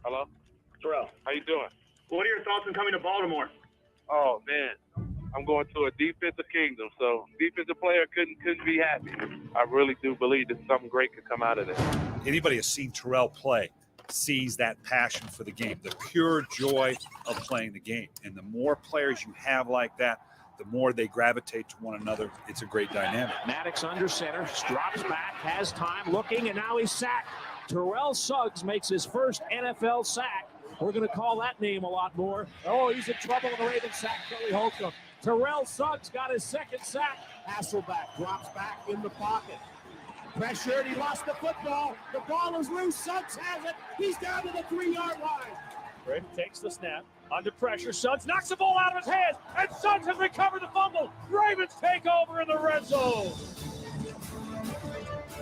Hello? Terrell, How you doing? what are your thoughts on coming to Baltimore? Oh, man. I'm going to a defensive kingdom, so defensive player couldn't be happy. I really do believe that something great could come out of this. Anybody has seen Terrell play sees that passion for the game, the pure joy of playing the game. And the more players you have like that, the more they gravitate to one another. It's a great dynamic. Maddox under center, drops back, has time, looking, and now he's sacked. Terrell Suggs makes his first NFL sack. We're going to call that name a lot more. Oh, he's in trouble in the Ravens sack. Kelly Holcomb. Terrell Suggs got his second sack. Hasselback drops back in the pocket. Pressured, he lost the football. The ball is loose. Suggs has it. He's down to the 3-yard line. Brady takes the snap. Under pressure, Suggs knocks the ball out of his hands, and Suggs has recovered the fumble. Ravens take over in the red zone.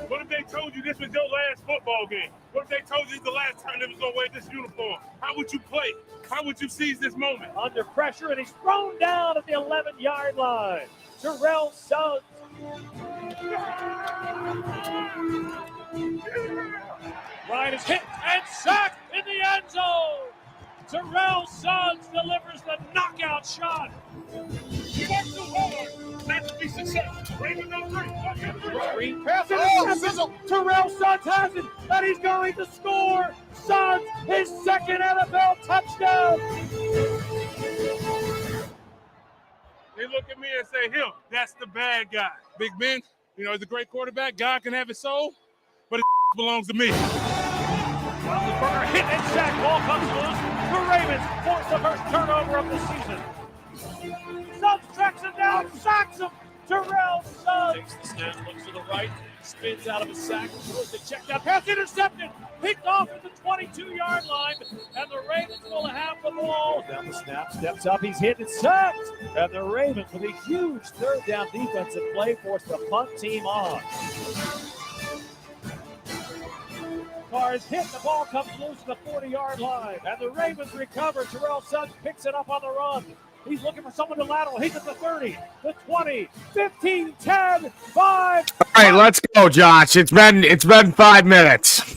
What if they told you this was your last football game? What if they told you the last time they was going to wear this uniform? How would you play? How would you seize this moment? Under pressure, and he's thrown down at the 11-yard line. Terrell Suggs. Ryan is hit and sacked in the end zone. Terrell Suggs delivers the knockout shot. You worked so hard not to be successful. Ravens on three. Screen pass intercepted. Terrell Suggs has it, and he's going to score. Suggs, his second NFL touchdown. They look at me and say, him, that's the bad guy. Big Ben, you know, he's a great quarterback. God can have his soul, but it belongs to me. Roethlisberger hit and sack. Ball comes loose. The Ravens force the first turnover of the season. Suggs tracks him down, sacks him. Terrell Suggs takes the snap, looks to the right, spins out of his sack, throws the check down, pass intercepted, picked off at the 22-yard line, and the Ravens will have the ball. Down the snap, steps up, he's hit and sacked, and the Ravens with a huge third down defensive play force the punt team on. Carr is hit, the ball comes loose at the 40-yard line, and the Ravens recover. Terrell Suggs picks it up on the run. He's looking for someone to lateral. He's at the 30, the 20, 15, 10, 5. All right, let's go, Josh. It's been 5 minutes.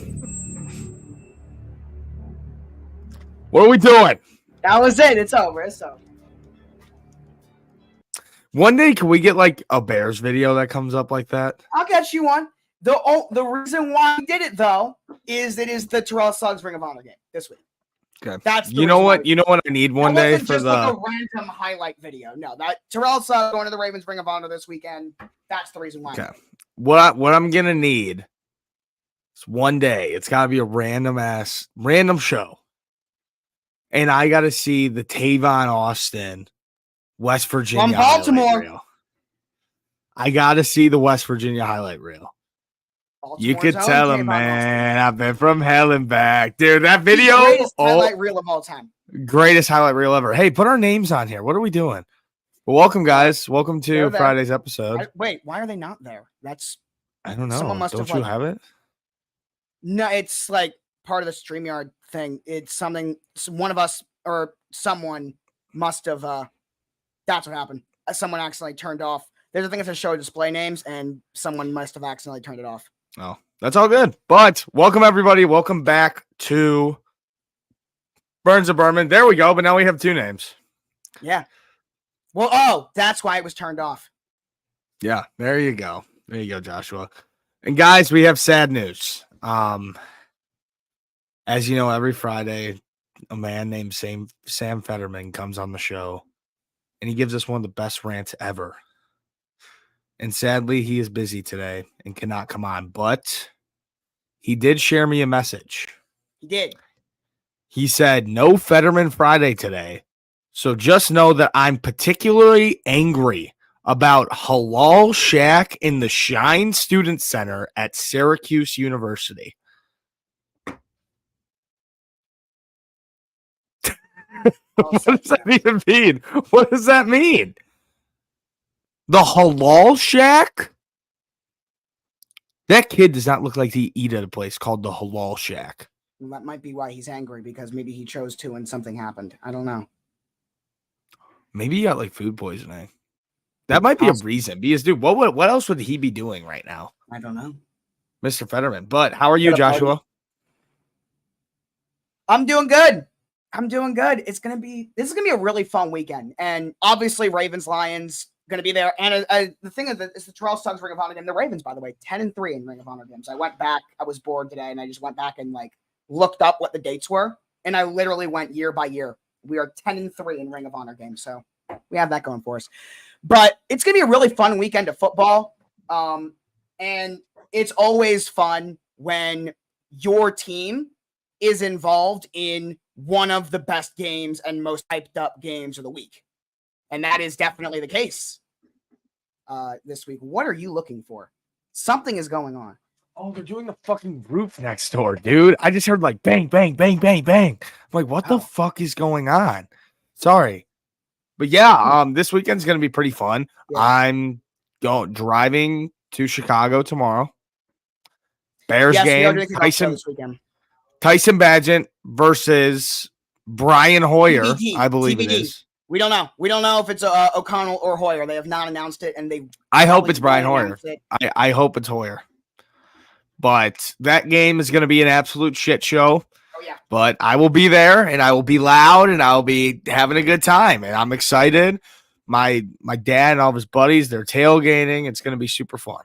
What are we doing? That was it. It's over. One day, can we get like a Bears video that comes up like that? I'll get you one. The reason why we did it though is it is the Terrell Suggs Ring of Honor game this week. Okay. That's you know what I need one day for just like a random highlight video. No, that Terrell Suggs going to the Ravens Ring of Honor this weekend. That's the reason why. Okay. What I'm gonna need is one day. It's gotta be a random show, and I gotta see the Tavon Austin, West Virginia from Baltimore. Reel. I gotta see the West Virginia highlight reel. You could tell him, man. I've been from hell and back, dude. That video, greatest highlight reel of all time. Greatest highlight reel ever. Hey, put our names on here. What are we doing? Well, welcome, guys. Welcome to Friday's episode. Wait, why are they not there? I don't know. Someone must don't you have it? No, it's like part of the StreamYard thing. It's something. One of us or someone must have. That's what happened. Someone accidentally turned off. There's a thing that says show display names, and someone must have accidentally turned it off. Oh, that's all good. But welcome, everybody. Welcome back to Burns and Berman. There we go. But now we have 2 names. Yeah. Well, that's why it was turned off. Yeah, there you go. There you go, Joshua. And guys, we have sad news. As you know, every Friday, a man named Sam Fetterman comes on the show, and he gives us one of the best rants ever. And sadly, he is busy today and cannot come on. But he did share me a message. He did. He said, no Fetterman Friday today. So just know that I'm particularly angry about Halal Shack in the Shine Student Center at Syracuse University. What does that even mean? What does that mean? The Halal Shack? That kid does not look like he eat at a place called the Halal Shack. Well, that might be why he's angry, because maybe he chose to and something happened. I don't know. Maybe he got like food poisoning. That might be a reason. Because, dude, what else would he be doing right now? I don't know. Mr. Fetterman. But how are you, Joshua? I'm doing good. This is gonna be a really fun weekend, and obviously Ravens Lions gonna be there. And the thing is the Terrell Suggs Ring of Honor game. The Ravens, by the way, 10-3 in Ring of Honor games. I went back. I was bored today, and I just went back and like looked up what the dates were, and I literally went year by year. We are 10-3 in Ring of Honor games, so we have that going for us. But it's gonna be a really fun weekend of football, and it's always fun when your team is involved in one of the best games and most hyped up games of the week. And that is definitely the case this week. What are you looking for? Something is going on. Oh, they're doing the fucking roof next door, dude. I just heard like bang, bang, bang, bang, bang. I'm like, what the fuck is going on? Sorry. But yeah, this weekend's gonna be pretty fun. Yeah. I'm driving to Chicago tomorrow. Bears Yes, we are game. doing kickoff show this weekend. Tyson Badgett versus Brian Hoyer, TBD, I believe it TBD. is. We don't know. We don't know if it's O'Connell or Hoyer. They have not announced it, and I hope it's Brian won't Hoyer. announce it. I hope it's Hoyer. But that game is going to be an absolute shit show. Oh yeah. But I will be there, and I will be loud, and I'll be having a good time, and I'm excited. My dad and all of his buddies, they're tailgating. It's going to be super fun.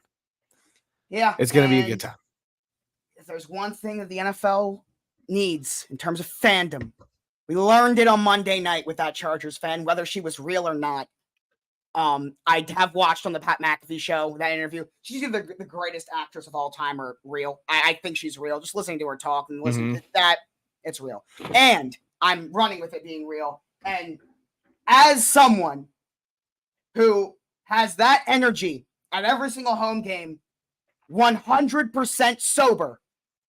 Yeah. It's going to be a good time. If there's one thing that the NFL needs in terms of fandom, we learned it on Monday night with that Chargers fan, whether she was real or not. I have watched on the Pat McAfee show that interview. She's either the greatest actress of all time or real. I think she's real. Just listening to her talk and listening to that, it's real. And I'm running with it being real. And as someone who has that energy at every single home game, 100% sober,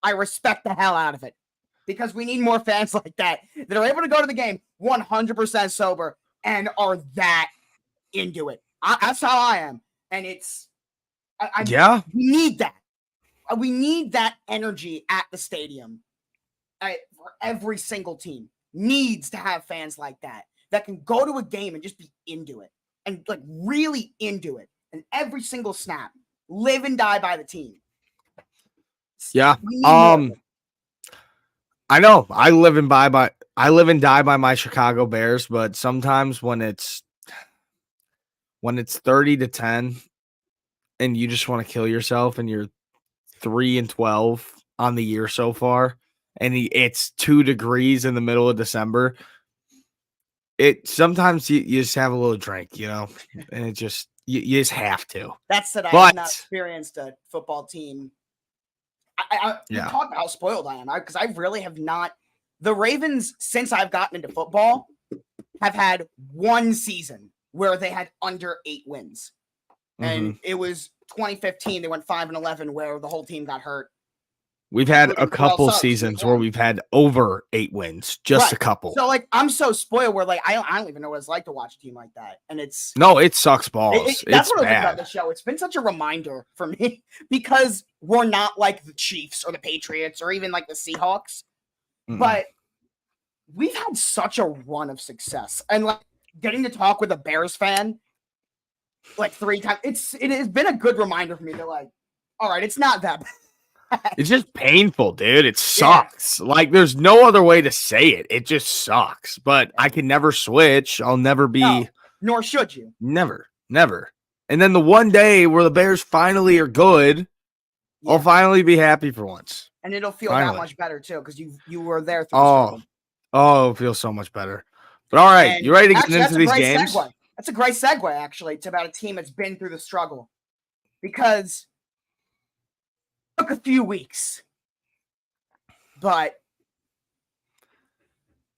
I respect the hell out of it. Because we need more fans like that are able to go to the game 100% sober and are that into it. That's how I am. And it's... Yeah. We need that. We need that energy at the stadium. For every single team needs to have fans like that can go to a game and just be into it. And like really into it. And every single snap. Live and die by the team. Yeah. I know. I live and die by my Chicago Bears, but sometimes when it's 30-10 and you just want to kill yourself and you're 3-12 on the year so far, and it's 2 degrees in the middle of December, sometimes you just have a little drink, and it just you just have to. That's that I have not experienced a football team. You talk about how spoiled I am, because I really have not. The Ravens, since I've gotten into football, have had one season where they had under 8 wins. And it was 2015. They went 5-11, where the whole team got hurt. We've had a couple seasons where we've had over 8 wins, just a couple. So like, I'm so spoiled where like I don't even know what it's like to watch a team like that, and it sucks balls. That's it's what I bad. think about the show. It's been such a reminder for me because we're not like the Chiefs or the Patriots or even like the Seahawks, but we've had such a run of success, and like getting to talk with a Bears fan like 3 times, it has been a good reminder for me to like, all right, it's not that bad. It's just painful, dude. It sucks. Yeah. Like, there's no other way to say it. It just sucks. But I can never switch. I'll never be. No, nor should you. Never. And then the one day where the Bears finally are good, I'll finally be happy for once. And it'll feel that much better, too, because you were there through it feels so much better. But all right, you ready to get into these games? Segue. That's a great segue, actually, to about a team that's been through the struggle. Because took a few weeks, but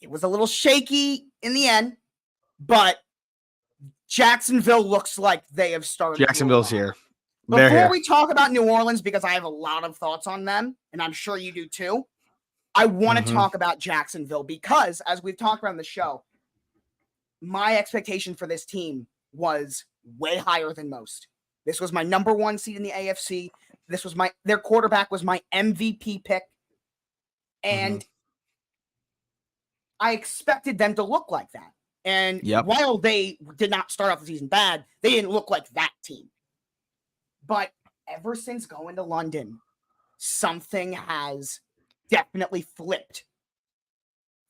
it was a little shaky in the end. But Jacksonville looks like they have started. Jacksonville's here. Before we talk about New Orleans, because I have a lot of thoughts on them, and I'm sure you do too, I want to talk about Jacksonville because, as we've talked about on the show, my expectation for this team was way higher than most. This was my number 1 seed in the AFC. Their quarterback was my MVP pick. And I expected them to look like that. And while they did not start off the season bad, they didn't look like that team. But ever since going to London, something has definitely flipped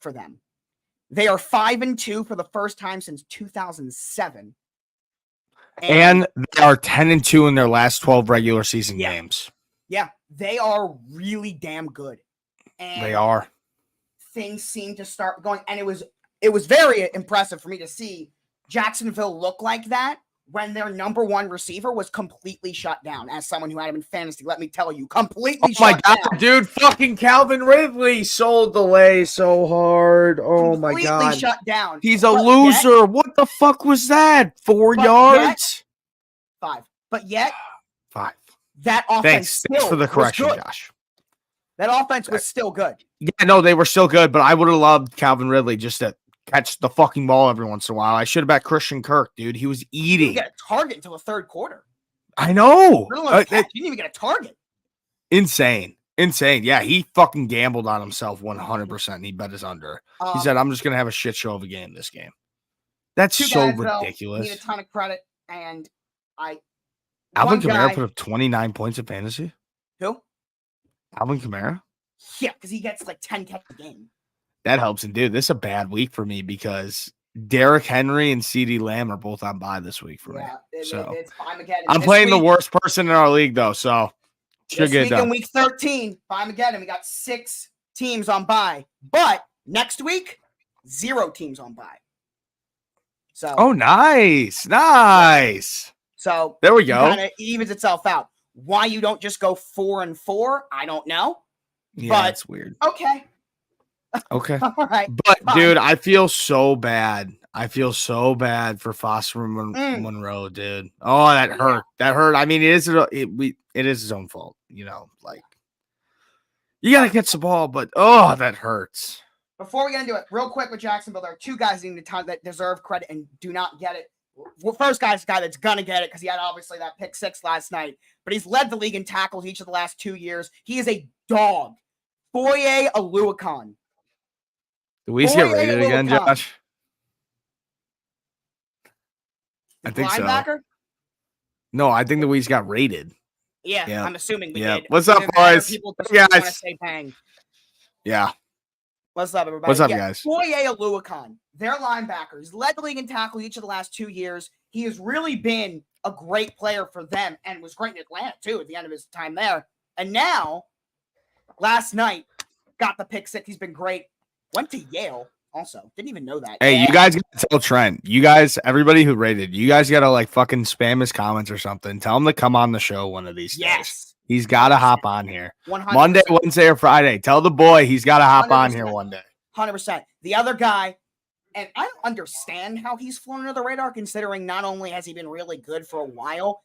for them. They are 5-2 for the first time since 2007. And they are 10-2 in their last 12 regular season games. Yeah, they are really damn good. And They are. Things seem to start going, and it was very impressive for me to see Jacksonville look like that when their number one receiver was completely shut down. As someone who had him in fantasy, let me tell you, completely shut down. Oh my God, dude, fucking Calvin Ridley sold the lay so hard. Oh my God. Completely shut down. He's a loser. What the fuck was that? 4 yards? 5. But yet, 5. That offense Thanks for the correction, Josh. That offense was still good. Yeah, no, they were still good, but I would have loved Calvin Ridley just to catch the fucking ball every once in a while. I should have bet Christian Kirk, dude. He was eating. He didn't get a target until the third quarter. I know. He didn't even get a target. Insane. Yeah, he fucking gambled on himself 100%. He bet his under. He said, I'm just going to have a shit show of a game this game. That's so ridiculous. Need a ton of credit, and Alvin Kamara put up 29 points in fantasy. Who? Alvin Kamara? Yeah, because he gets like 10 catches a game. That helps him, dude. This is a bad week for me because Derrick Henry and CeeDee Lamb are both on bye this week for me. So it's Armageddon. I'm playing the worst person in our league, though, so should get done. In week 13, Armageddon, we got 6 teams on bye. But next week, 0 teams on bye. So nice. So there we go. Kind of evens itself out. Why you don't just go 4-4, I don't know. Yeah, but that's weird. Okay. All right. But dude, I feel so bad. For Foster Monroe, dude. Oh, that hurt. That hurt. I mean, it is his own fault. You know, like you gotta catch the ball, but that hurts. Before we get into it, real quick with Jacksonville, there are 2 guys in the time that deserve credit and do not get it. Well, first guy's the guy that's gonna get it because he had obviously that pick 6 last night, but he's led the league in tackles each of the last 2 years. He is a dog. Foye Oluokun. Do we get rated again, Josh? I think linebacker? So. No, I think the Weeds got rated. Yeah, I'm assuming we did. What's up, boys? People guys. Want to say bang. Yeah. What's up, everybody? What's up, guys? Foye Oluokun, their linebacker. He's led the league in tackle each of the last 2 years. He has really been a great player for them and was great in Atlanta, too, at the end of his time there. And now, last night, got the pick 6. He's been great. Went to Yale also. Didn't even know that. Hey, you guys gotta tell Trent. You guys, everybody who rated, you guys gotta like fucking spam his comments or something. Tell him to come on the show one of these days. He's gotta hop on here. 100%. Monday, Wednesday, or Friday. Tell the boy he's gotta hop 100%. on here one day. 100%. The other guy, and I don't understand how he's flown under the radar, considering not only has he been really good for a while,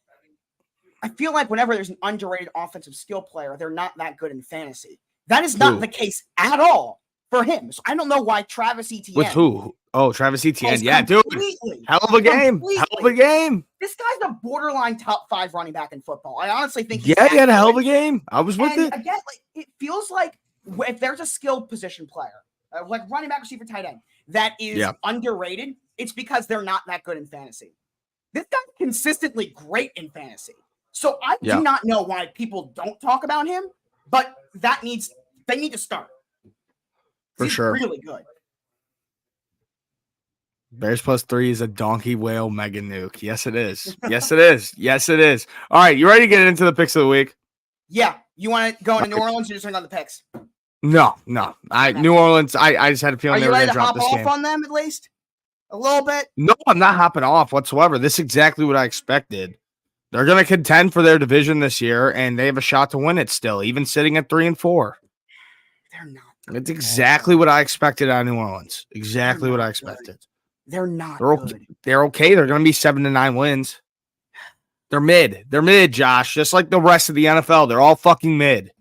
I feel like whenever there's an underrated offensive skill player, they're not that good in fantasy. That is not the case at all for him. So I don't know why Travis Etienne. With who? Oh, Travis Etienne. Yeah, dude. Hell of a game. Hell of a game. This guy's a borderline top 5 running back in football. I honestly think he had a hell of a game. I was with it. Again, it feels like if there's a skilled position player, like running back, receiver, tight end, that is underrated, it's because they're not that good in fantasy. This guy's consistently great in fantasy. So I do not know why people don't talk about him, but they need to start. For sure. Really good. Bears +3 is a donkey whale mega nuke. Yes, it is. Yes, it is. Yes, it is. All right, you ready to get into the picks of the week? Yeah. You want to go into New Orleans or just turn on the picks? No. New Orleans, I just had a feeling they were going to drop this game. Are you ready to hop off on them at least? A little bit? No, I'm not hopping off whatsoever. This is exactly what I expected. They're going to contend for their division this year, and they have a shot to win it still, even sitting at 3-4. They're not. It's exactly what I expected out of New Orleans. Exactly what I expected. They're not. They're okay. They're going to be 7-9 wins. They're mid. They're mid, Josh. Just like the rest of the NFL. They're all fucking mid.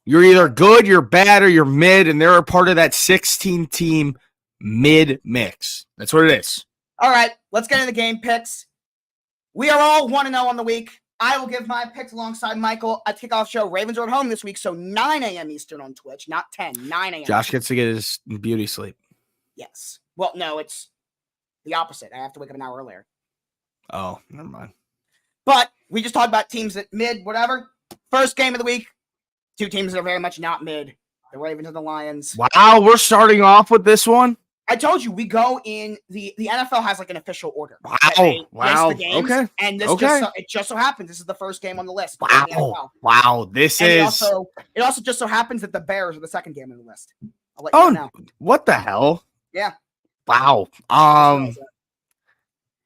You're either good, you're bad, or you're mid, and they're a part of that 16-team mid mix. That's what it is. All right, let's get into the game picks. We are all 1-0 on the week. I will give my picks alongside Michael at kickoff show. Ravens are at home this week, so 9 a.m. Eastern on Twitch, not 10, 9 a.m. Josh gets to get his beauty sleep. Yes. Well, no, it's the opposite. I have to wake up an hour earlier. Oh, never mind. But we just talked about teams that mid, whatever. First game of the week, 2 teams that are very much not mid. The Ravens and the Lions. Wow, we're starting off with this one. I told you we go in the NFL has like an official order. Wow, They wow, list the games, okay, and this okay. it just so happens this is the first game on the list. in the Wow, NFL. wow, this And is. it also just so happens that the Bears are the second game on the list. I'll let you know now. What the hell? Yeah. Wow. Just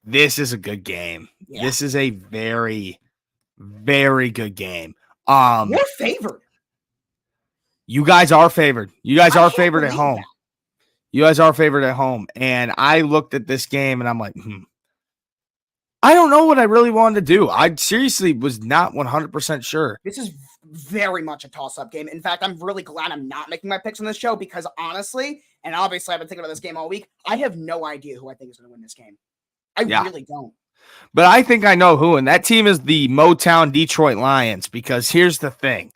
This is a good game. Yeah. This is a very, very good game. We're favored. You guys are favored. You guys I are can't favored at believe home. that. You guys are favored at home. And I looked at this game and I'm like, I don't know what I really wanted to do. I seriously was not 100% sure. This is very much a toss-up game. In fact, I'm really glad I'm not making my picks on this show because honestly, and obviously I've been thinking about this game all week, I have no idea who I think is going to win this game. I really don't. But I think I know who, and that team is the Motown Detroit Lions, because here's the thing.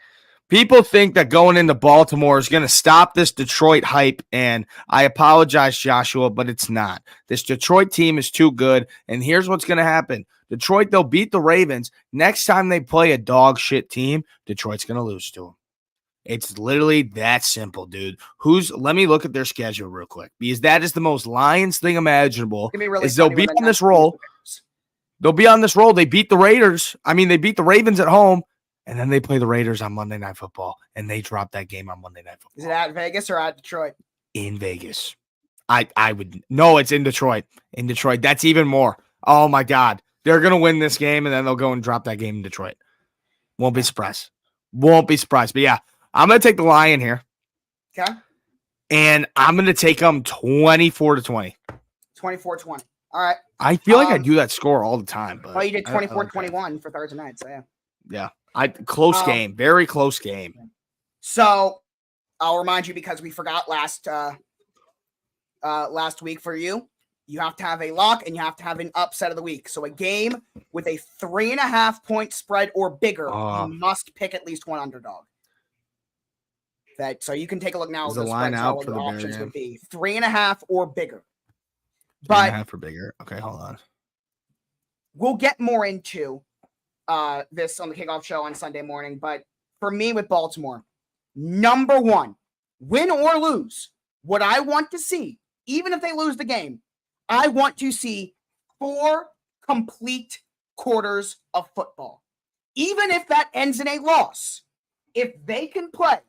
People think that going into Baltimore is going to stop this Detroit hype, and I apologize, Joshua, but it's not. This Detroit team is too good, and here's what's going to happen. Detroit, they'll beat the Ravens. Next time they play a dog shit team, Detroit's going to lose to them. It's literally that simple, dude. Let me look at their schedule real quick, because that is the most Lions thing imaginable. They'll be on this roll. They'll be on this roll. They beat the Raiders. They beat the Ravens at home. And then they play the Raiders on Monday Night Football, and they drop that game on Monday Night Football. Is it at Vegas or at Detroit? In Vegas. I would – no, it's in Detroit. In Detroit. That's even more. Oh, my God. They're going to win this game, and then they'll go and drop that game in Detroit. Won't be surprised. Won't be surprised. But, yeah, I'm going to take the Lion here. Okay. And I'm going to take them 24-20. 24-20. All right. I feel like I do that score all the time. But well, you did 24-21 for Thursday night, so yeah. Yeah. Close game, very close game. So I'll remind you, because we forgot last week for you, you have to have a lock and you have to have an upset of the week. So a game with a 3.5 point spread or bigger, you must pick at least one underdog. So you can take a look now. Is the line out for the options would be 3.5 or bigger. But 3.5 or bigger. Okay, hold on. We'll get more into this on the kickoff show on Sunday morning. But for me with Baltimore, number one, win or lose, what I want to see, even if they lose the game, I want to see 4 complete quarters of football. Even if that ends in a loss, if they can play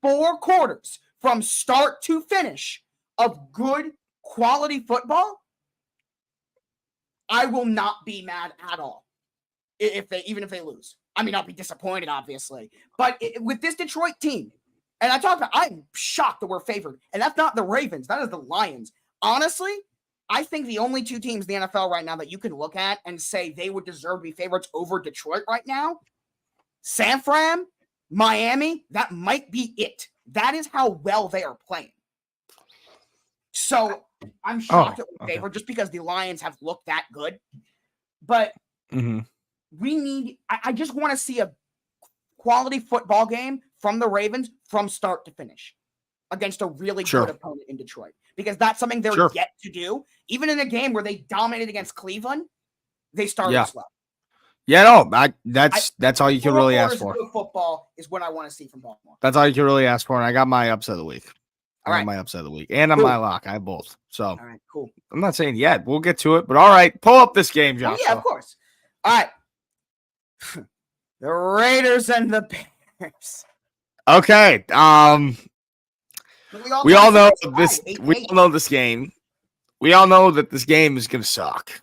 4 quarters from start to finish of good quality football, I will not be mad at all. Even if they lose. I'll be disappointed, obviously. But with this Detroit team, and I'm shocked that we're favored. And that's not the Ravens. That is the Lions. Honestly, I think the only 2 teams in the NFL right now that you can look at and say they would deserve to be favorites over Detroit right now, San Fran, Miami, that might be it. That is how well they are playing. So I'm shocked that we're favored just because the Lions have looked that good. But I just want to see a quality football game from the Ravens from start to finish against a really good opponent in Detroit, because that's something they're yet to do. Even in a game where they dominated against Cleveland, they started slow. Yeah, no, that's all you can really ask for. Football is what I want to see from Baltimore. That's all you can really ask for, and I got my upset of the week. All right, my upset of the week, and on my lock, I have both. So, all right, cool. I'm not saying yet. We'll get to it, but all right, pull up this game, Josh. Yeah, of course. All right. The Raiders and the Bears. Okay. We all know this. We all know this game. We all know that this game is going to suck.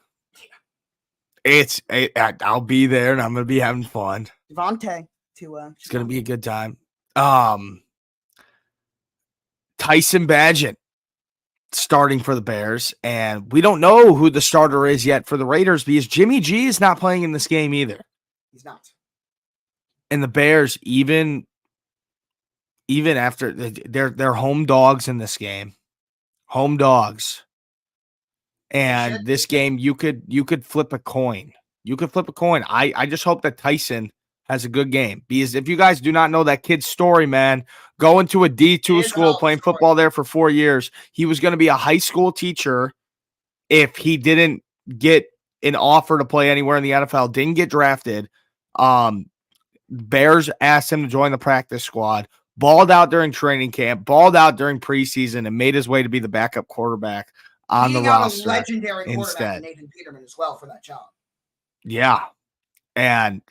I'll be there, and I'm going to be having fun. Devontae it's going to be a good time. Tyson Bagent starting for the Bears, and we don't know who the starter is yet for the Raiders because Jimmy G is not playing in this game either. He's not. And the Bears, even after they're home dogs in this game, home dogs. And this game, you could flip a coin. You could flip a coin. I just hope that Tyson has a good game, because if you guys do not know that kid's story, man, going to a D2 school, playing football there for 4 years, he was going to be a high school teacher if he didn't get an offer to play anywhere in the NFL, didn't get drafted. Bears asked him to join the practice squad, balled out during training camp, balled out during preseason, and made his way to be the backup quarterback on the Beating out roster a legendary quarterback, instead. Nathan Peterman, as well for that job. Yeah. And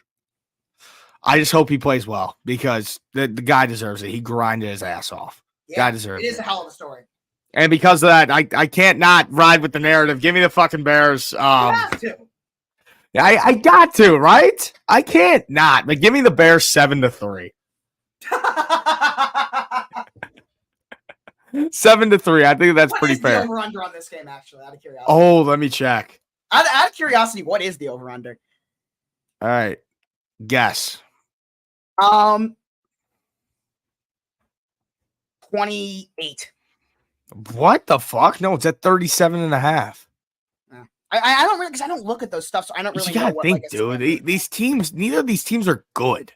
I just hope he plays well because the guy deserves it. He grinded his ass off. Yeah, Guy deserves it is a hell of a story. And because of that, I can't not ride with the narrative. Give me the fucking Bears. You have to. I got to, right? I can't not. But give me the Bears 7-3. 7-3. I think that's pretty fair. What is the over-under on this game, actually, out of curiosity? Oh, let me check. Out of curiosity, what is the over-under? All right. Guess. 28. What the fuck? No, it's at 37.5. I don't really, because I don't look at those stuff, so I don't really You gotta know what, think, like, dude. These teams, neither of these teams are good.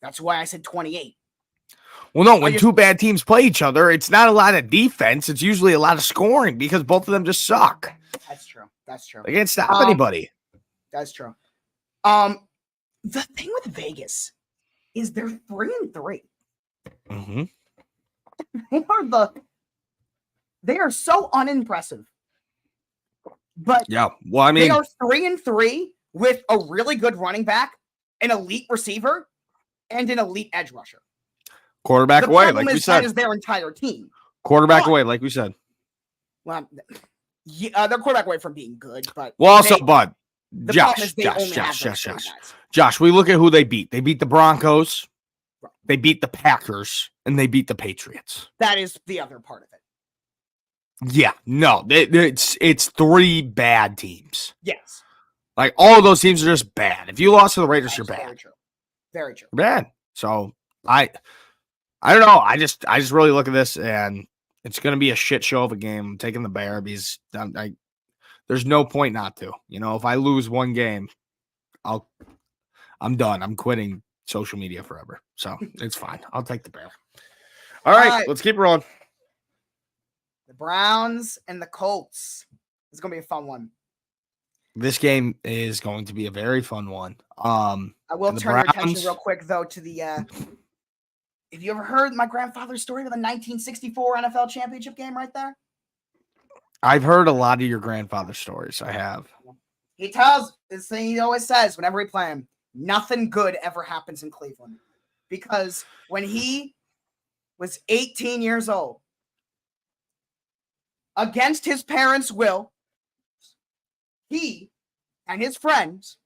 That's why I said 28. Well, no, when two bad teams play each other, it's not a lot of defense. It's usually a lot of scoring because both of them just suck. That's true. That's true. They can't stop anybody. That's true. The thing with Vegas is they're 3-3. Mm-hmm. They are so unimpressive. But yeah, well, I mean, they are 3-3 with a really good running back, an elite receiver, and an elite edge rusher. Quarterback away, like we said. That is their entire team. Quarterback away, like we said. Well, yeah, they're quarterback away from being good, but well, also, but Josh, we look at who they beat. They beat the Broncos, they beat the Packers, and they beat the Patriots. That is the other part of it. Yeah, no, it's three bad teams. Yes, like all of those teams are just bad. If you lost to the Raiders, you're bad. Very true. Very true. You're bad. So I don't know. I just really look at this, and it's going to be a shit show of a game. I'm taking the Bear because there's no point not to. You know, if I lose one game, I'm done. I'm quitting social media forever. So it's fine. I'll take the Bear. All right, let's keep rolling. The Browns and the Colts. It's going to be a fun one. This game is going to be a very fun one. I will turn your attention real quick, though, to the have you ever heard my grandfather's story of the 1964 NFL championship game right there? I've heard a lot of your grandfather's stories. I have. He tells this thing he always says whenever we play him, nothing good ever happens in Cleveland. Because when he was 18 years old, against his parents' will, he and his friends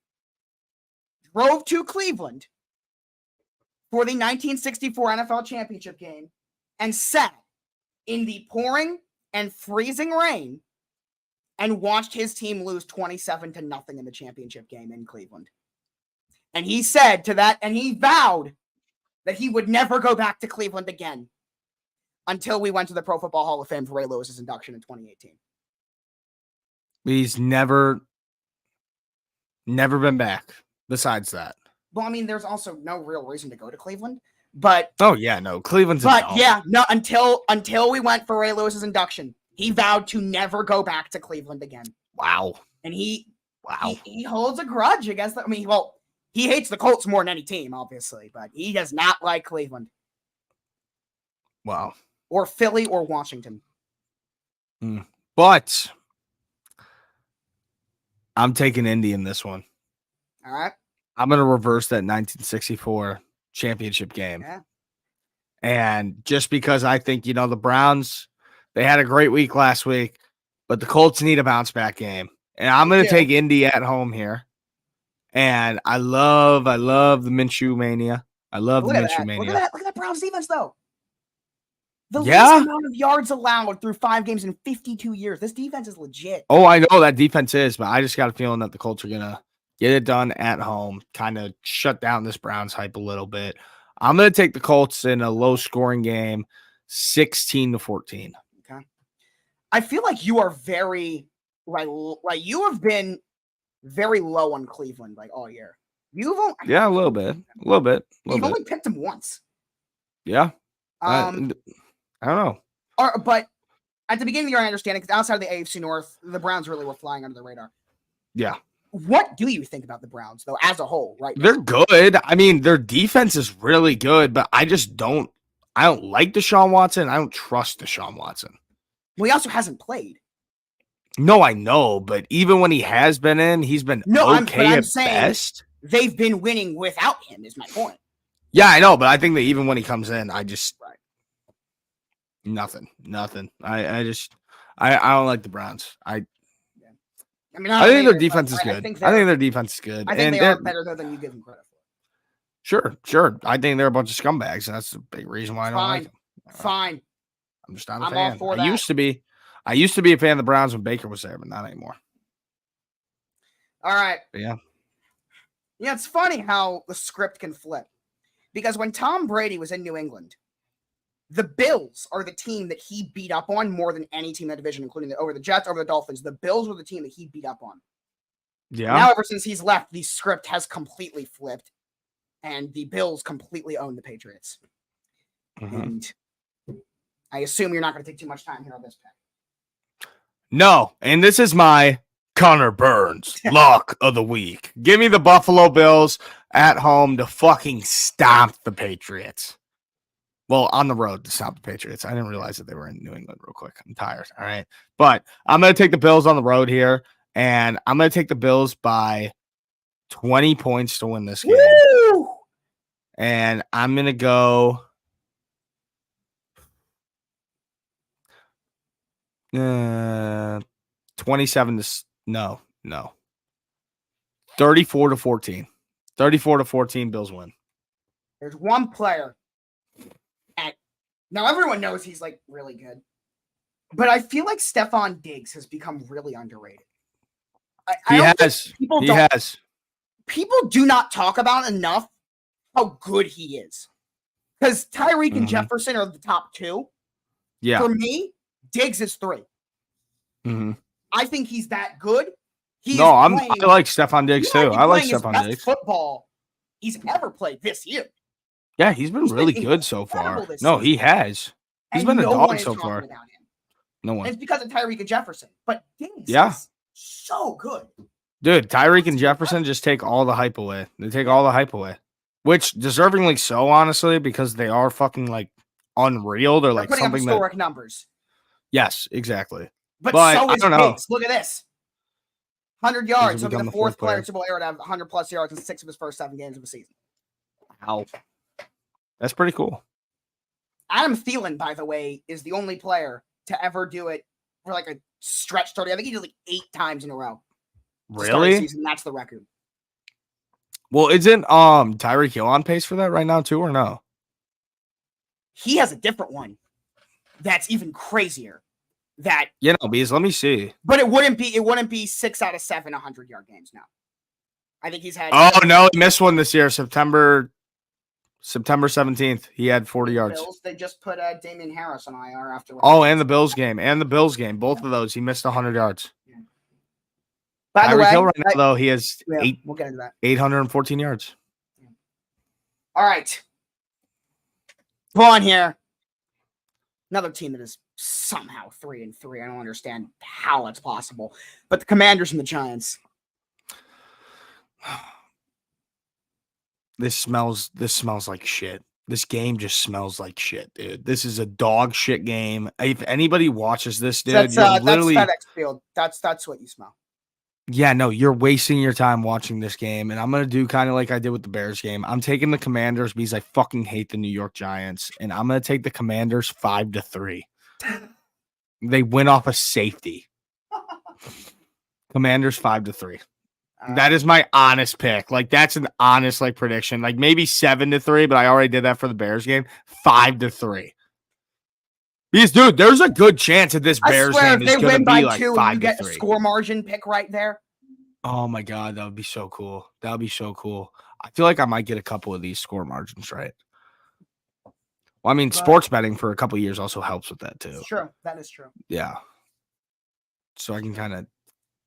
drove to Cleveland for the 1964 NFL championship game and sat in the pouring and freezing rain and watched his team lose 27-0 in the championship game in Cleveland. And he said to that, and he vowed that he would never go back to Cleveland again until we went to the Pro Football Hall of Fame for Ray Lewis's induction in 2018. He's never been back besides that. Well, I mean, there's also no real reason to go to Cleveland, but oh yeah, no, Cleveland's. But yeah, no, until we went for Ray Lewis's induction, he vowed to never go back to Cleveland again. Wow. And he holds a grudge against them. I mean, well, he hates the Colts more than any team, obviously, but he does not like Cleveland. Wow. Or Philly or Washington. But I'm taking Indy in this one. All right. I'm going to reverse that 1964 championship game. Yeah. And just because I think, the Browns, they had a great week last week, but the Colts need a bounce back game. And I'm going to take Indy at home here. And I love the Minshew mania. I love the Minshew mania. Look at that Browns defense, though. The least amount of yards allowed through 5 games in 52 years. This defense is legit. Oh, I know that defense is, but I just got a feeling that the Colts are going to get it done at home, kind of shut down this Browns hype a little bit. I'm going to take the Colts in a low-scoring game, 16-14. Okay. I feel like you are very, like you have been very low on Cleveland, like, all year. A little bit. You've only picked them once. Yeah. I don't know. But at the beginning of the year, I understand it, because outside of the AFC North, the Browns really were flying under the radar. Yeah. What do you think about the Browns, though, as a whole, right now? They're good. I mean, their defense is really good, but I I don't like Deshaun Watson. I don't trust Deshaun Watson. Well, he also hasn't played. No, I know, but even when he has been in, he's been okay I'm at saying best. they've been winning without him, is my point. Yeah, I know, but I think that even when he comes in, I just Right. nothing. I don't like the Browns. I mean, I think their defense is good. I think their defense is good. I think they are better than you give them credit for. Sure. I think they're a bunch of scumbags, and that's the big reason why I don't like them. Fine. I'm just not a I'm fan. all for I that. used to be a fan of the Browns when Baker was there, but not anymore. All right. But yeah. Yeah, it's funny how the script can flip. Because when Tom Brady was in New England, the Bills are the team that he beat up on more than any team in the division, including over the Jets, over the Dolphins. The Bills were the team that he beat up on. Yeah. Now, ever since he's left, the script has completely flipped, and the Bills completely own the Patriots. Mm-hmm. And I assume you're not going to take too much time here on this pick. No, and this is my Connor Burns lock of the week. Give me the Buffalo Bills at home to fucking stomp the Patriots. Well, on the road to stop the Patriots. I didn't realize that they were in New England real quick. I'm tired. All right. But I'm going to take the Bills on the road here, and I'm going to take the Bills by 20 points to win this game. Woo! And I'm going to go 27 to no. 34-14. 34-14 Bills win. There's one player. Now, everyone knows he's, like, really good. But I feel like Stephon Diggs has become really underrated. He has. People do not talk about enough how good he is. Because Tyreek and Jefferson are the top two. Yeah. For me, Diggs is 3. Mm-hmm. I think he's that good. I like Stephon Diggs too. I like Stephon Diggs. Football he's ever played this year. Yeah, he's been really good so far. No, he has. He's been a dog so far. No one. And it's because of Tyreek and Jefferson. But Diggs is so good. Dude, Tyreek and Jefferson just take all the hype away. They take all the hype away. Which deservingly so, honestly, because they are fucking like unreal. They're like something up historic numbers. Yes, exactly. But so is I don't know. Diggs. Look at this. 100 yards. He'll be the fourth player in Super Bowl era to have 100-plus yards in 6 of his first 7 games of the season. Wow. That's pretty cool. Adam Thielen, by the way, is the only player to ever do it for like a stretch 30. I think he did like 8 times in a row. Really? Season. That's the record. Well, isn't Tyreek Hill on pace for that right now too, or no? He has a different one that's even crazier. Because let me see. But it wouldn't be 6 out of 7 100-yard games now. I think he's had. Oh no, he missed one this year. September 17th, he had 40 yards. Bills, they just put Damian Harris on IR after. And the Bills game, both of those, he missed 100 yards. Yeah. By the way, Hill right now, though, he has we'll get into that. 814 yards. Yeah. All right, go on here. Another team that is somehow 3-3. I don't understand how that's possible. But the Commanders and the Giants. This smells like shit. This game just smells like shit, dude. This is a dog shit game. If anybody watches this, dude, that's literally FedEx Field. That's what you smell. Yeah, no, you're wasting your time watching this game. And I'm gonna do kind of like I did with the Bears game. I'm taking the Commanders because I fucking hate the New York Giants. And I'm gonna take the Commanders 5-3. They win off a safety. Commanders 5-3. That is my honest pick. Like, that's an honest prediction. Like maybe 7-3, but I already did that for the Bears game. 5-3. Because, dude, there's a good chance that this Bears game is going to be like 5-3. You get a score margin pick right there. Oh my god, that would be so cool. That would be so cool. I feel like I might get a couple of these score margins right. Well, I mean, sports betting for a couple of years also helps with that too. It's true. That is true. Yeah. So I can kind of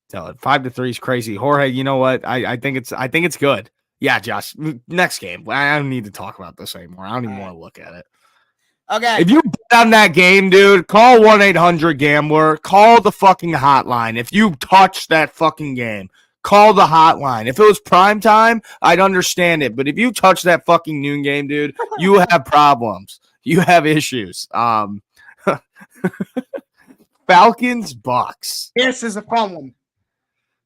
tell it. 5-3 is crazy. Jorge, you know what? I think it's good. Yeah, Josh. Next game. I don't need to talk about this anymore. I don't even want to look at it. Okay. If you bet on that game, dude, call 1-800-GAMBLER. Call the fucking hotline. If you touch that fucking game, call the hotline. If it was prime time, I'd understand it. But if you touch that fucking noon game, dude, you have problems. You have issues. Falcons, Bucks. This is a fun one.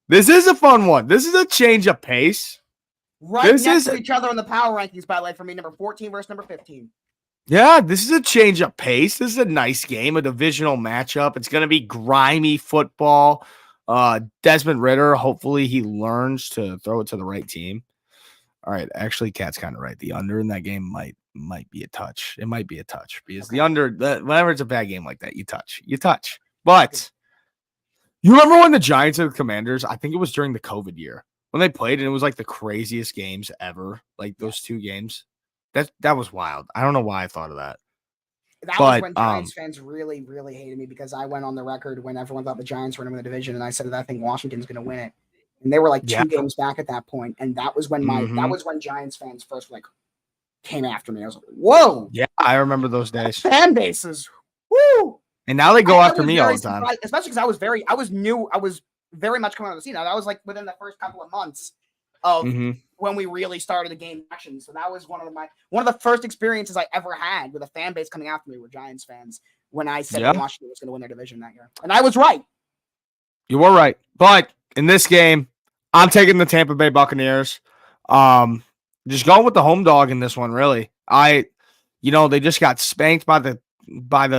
This is a fun one. This is a change of pace. Right This next is to each other in the power rankings, by the way, for me, number 14 versus number 15. Yeah, this is a change of pace. This is a nice game, a divisional matchup. It's going to be grimy football. Desmond Ridder, hopefully he learns to throw it to the right team. All right, actually, Cat's kind of right. The under in that game might be a touch. It might be a touch because the under, whenever it's a bad game like that, you touch. But you remember when the Giants and the Commanders, I think it was during the COVID year, when they played and it was like the craziest games ever, like those two games. That was wild. I don't know why I thought of that. That was when Giants fans really, really hated me because I went on the record when everyone thought the Giants were going to win the division, and I said that I think Washington's going to win it. And they were like two games back at that point, and that was when that was when Giants fans first like came after me. I was like, "Whoa!" Yeah, I remember those days. Fan bases, woo! And now they go after me all the time, especially because I was very much coming on the scene. I was like within the first couple of months of when we really started the game action. So that was one of the first experiences I ever had with a fan base coming after me were Giants fans when I said that Washington was going to win their division that year. And I was right. You were right. But in this game, I'm taking the Tampa Bay Buccaneers. Just going with the home dog in this one, really. They just got spanked by the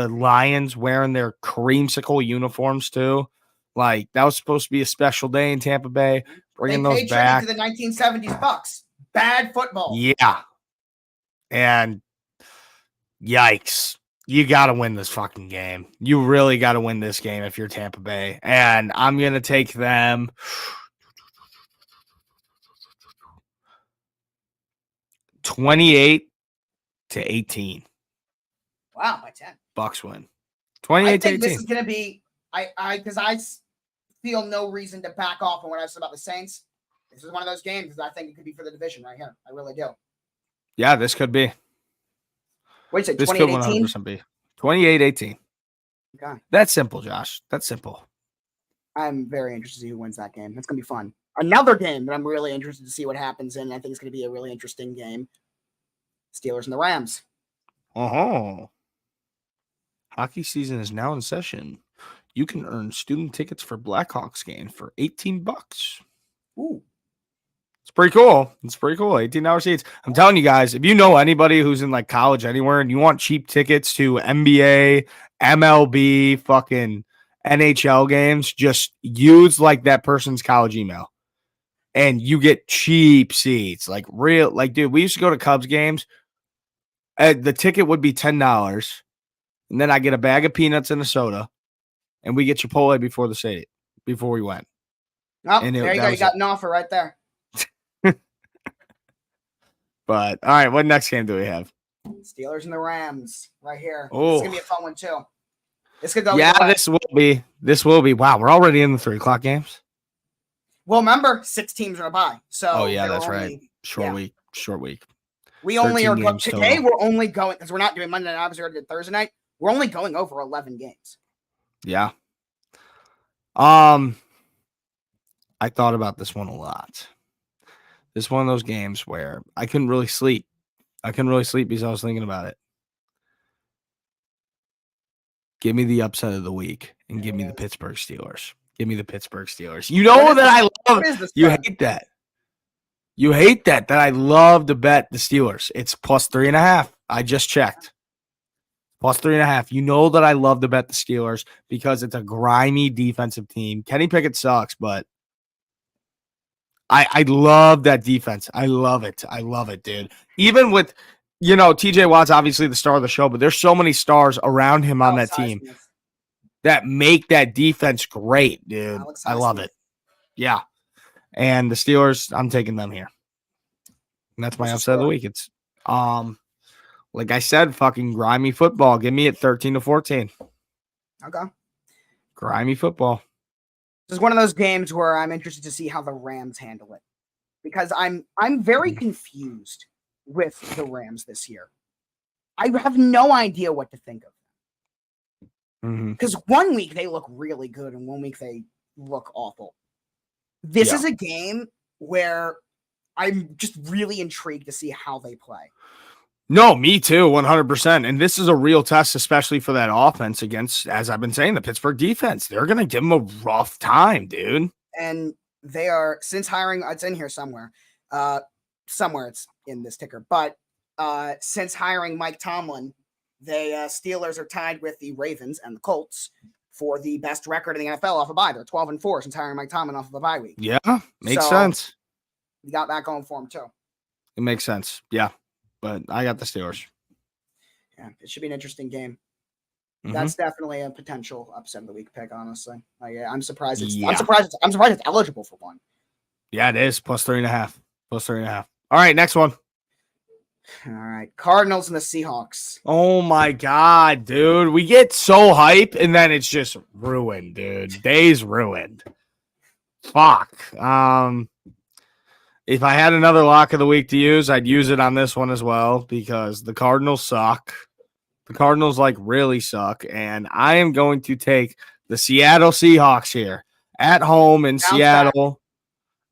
Lions wearing their creamsicle uniforms too. Like, that was supposed to be a special day in Tampa Bay. Bringing those back to the 1970s Bucks. Bad football. Yeah. And yikes. You got to win this fucking game. You really got to win this game if you're Tampa Bay. And I'm going to take them 28-18. Wow, by 10. Bucks win. 28-18. I think this is going to be because I feel no reason to back off on what I said about the Saints. This is one of those games that I think it could be for the division right here. I really do. Yeah, this could be. What do you say, this could 100% be. 28-18. Okay. That's simple, Josh. That's simple. I'm very interested to see who wins that game. That's going to be fun. Another game that I'm really interested to see what happens in. I think it's going to be a really interesting game. Steelers and the Rams. Uh-huh. Hockey season is now in session. You can earn student tickets for Blackhawks game for $18. Ooh. It's pretty cool. 18-hour seats. I'm telling you guys, if you know anybody who's in like college anywhere and you want cheap tickets to NBA, MLB, fucking NHL games, just use like that person's college email. And you get cheap seats. Dude, we used to go to Cubs games. The ticket would be $10. And then I get a bag of peanuts and a soda. And we get Chipotle before we went. Oh, there you go. You got an offer right there. But, all right, what next game do we have? Steelers and the Rams right here. Oh. This is going to be a fun one, too. This could go. Yeah, this will be. Wow, we're already in the 3 o'clock games. Well, remember, 6 teams are a bye. So that's right. Short week. We only are going today. We're only going because we're not doing Monday night. Obviously, we're going to do Thursday night. We're only going over 11 games. Yeah. I thought about this one a lot. This is one of those games where I couldn't really sleep. Because I was thinking about it. Give me the upset of the week and give me the Pittsburgh Steelers. You know that I love it. You hate that. That I love to bet the Steelers. It's plus 3.5. I just checked. Plus 3.5. You know that I love to bet the Steelers because it's a grimy defensive team. Kenny Pickett sucks, but I love that defense. I love it, dude. Even with, TJ Watt's obviously the star of the show, but there's so many stars around him on that team that make that defense great, dude. I love it. Yeah. And the Steelers, I'm taking them here. And that's my upset of the week. It's like I said, fucking grimy football. Give me it 13-14. Okay. Grimy football. This is one of those games where I'm interested to see how the Rams handle it. Because I'm very confused with the Rams this year. I have no idea what to think of them. Because 1 week they look really good and 1 week they look awful. This is a game where I'm just really intrigued to see how they play. No, me too, 100%. And this is a real test, especially for that offense against, as I've been saying, the Pittsburgh defense. They're going to give them a rough time, dude. And they are, since hiring, it's in here somewhere. Somewhere it's in this ticker. But since hiring Mike Tomlin, the Steelers are tied with the Ravens and the Colts for the best record in the NFL off a bye. They're 12-4 since hiring Mike Tomlin off of a bye week. Yeah, makes sense. You got that going for him too. It makes sense. Yeah, but I got the Steelers. Yeah, it should be an interesting game. Mhm. That's definitely a potential upset of the week pick, honestly. I'm surprised it's Yeah. I'm surprised it's eligible for one. Yeah, it is. Plus 3.5. Plus 3.5. All right, next one. All right. Cardinals and the Seahawks. Oh my God, dude. We get so hype and then it's just ruined, dude. Day's ruined. Fuck. If I had another lock of the week to use, I'd use it on this one as well because the Cardinals suck. The Cardinals really suck. And I am going to take the Seattle Seahawks here at home in Seattle.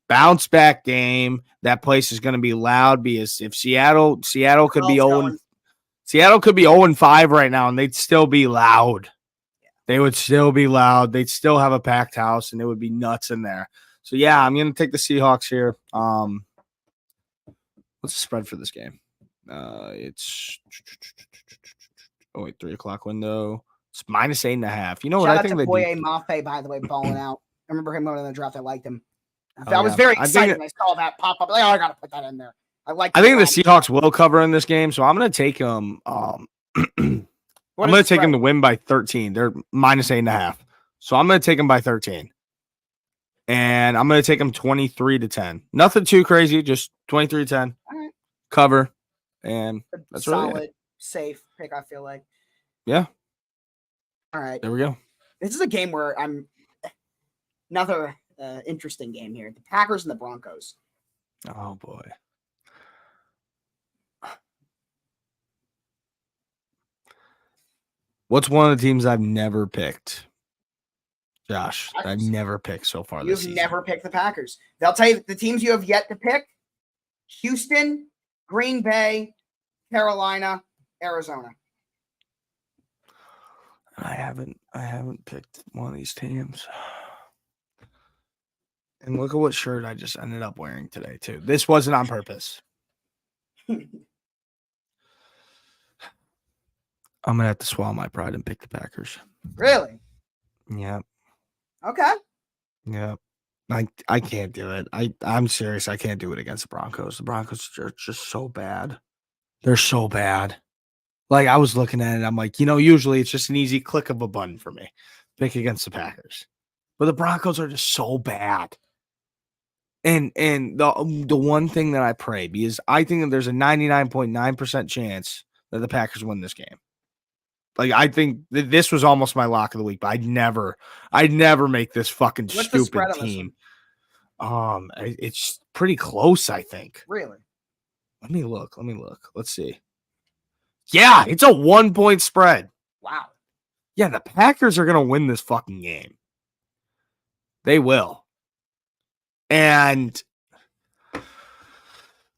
Bounce back game. That place is going to be loud because if Seattle could be 0-5 right now and they'd still be loud. They would still be loud. They'd still have a packed house and it would be nuts in there. So yeah, I'm going to take the Seahawks here. What's the spread for this game? It's 3:00 window. It's -8.5. You know what? Shout I out think to they Boye Mafe, by the way, balling out. I remember him going in the draft. I liked him. I was yeah. very excited when I saw that pop up. Like, I got to put that in there. I think the Seahawks will cover in this game, so I'm going to take them. I'm going to take them to win by 13. They're -8.5, so I'm going to take them by 13, and I'm going to take them 23-10. Nothing too crazy, just 23-10. Right. Cover, and that's solid, really it. Safe pick. I feel like. Yeah. All right. There we go. This is a game where I'm another interesting game here. The Packers and the Broncos. Oh boy. What's one of the teams I've never picked? Josh, I've never picked so far this season. You've never picked the Packers. They'll tell you the teams you have yet to pick: Houston, Green Bay, Carolina, Arizona. I haven't picked one of these teams. And look at what shirt I just ended up wearing today, too. This wasn't on purpose. I'm going to have to swallow my pride and pick the Packers. Really? Yeah. Okay. Yeah. I can't do it. I'm serious. I can't do it against the Broncos. The Broncos are just so bad. They're so bad. Like, I was looking at it. I'm like, usually it's just an easy click of a button for me. Pick against the Packers. But the Broncos are just so bad. And the one thing that I pray, because I think that there's a 99.9% chance that the Packers win this game. Like, I think that this was almost my lock of the week, but I'd never make this fucking stupid team. It's pretty close, I think. Really? Let me look. Let's see. Yeah, it's a 1-point spread. Wow. Yeah, the Packers are going to win this fucking game. They will. And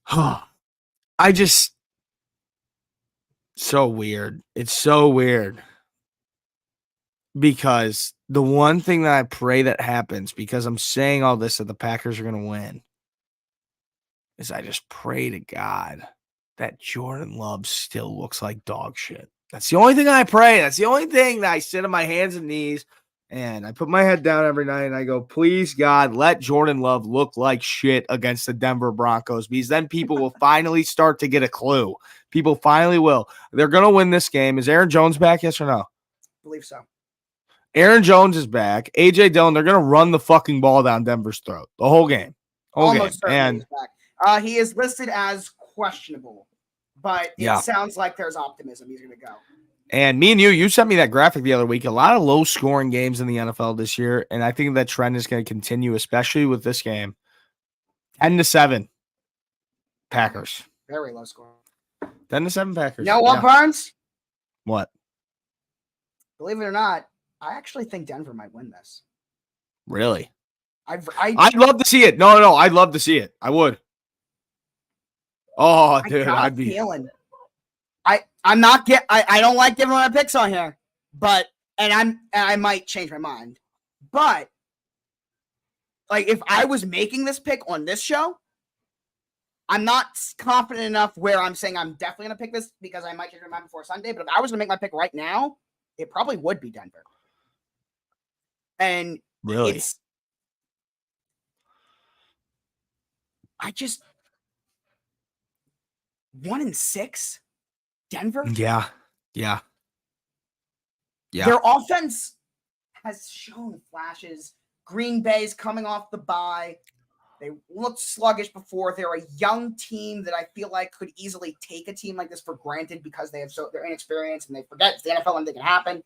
I just so weird. It's so weird. Because the one thing that I pray that happens, because I'm saying all this that the Packers are going to win, is I just pray to God that Jordan Love still looks like dog shit. That's the only thing I pray. That's the only thing that I sit on my hands and knees and I put my head down every night and I go, please, God, let Jordan Love look like shit against the Denver Broncos, because then people will finally start to get a clue. People finally will. They're going to win this game. Is Aaron Jones back? Yes or no? I believe so. Aaron Jones is back. A.J. Dillon, they're going to run the fucking ball down Denver's throat the whole game. Almost certainly he's back. He is listed as questionable, but it sounds like there's optimism he's going to go. And me and you sent me that graphic the other week. A lot of low-scoring games in the NFL this year, and I think that trend is going to continue, especially with this game. 10-7, Packers. Very low score. 10-7 Packers. You know what, Barnes? What? Believe it or not, I actually think Denver might win this. Really? I'd love to see it. No, I'd love to see it. I would. Oh, dude, I'd be feeling. I'm not I don't like giving my picks on here, but I might change my mind. But like if I was making this pick on this show, I'm not confident enough where I'm saying I'm definitely going to pick this because I might change my mind before Sunday. But if I was going to make my pick right now, it probably would be Denver. And Really? I just 1-6, Denver. Yeah. Their offense has shown flashes. Green Bay's coming off the bye. They looked sluggish before. They're a young team that I feel like could easily take a team like this for granted because they're inexperienced and they forget it's the NFL and they can happen.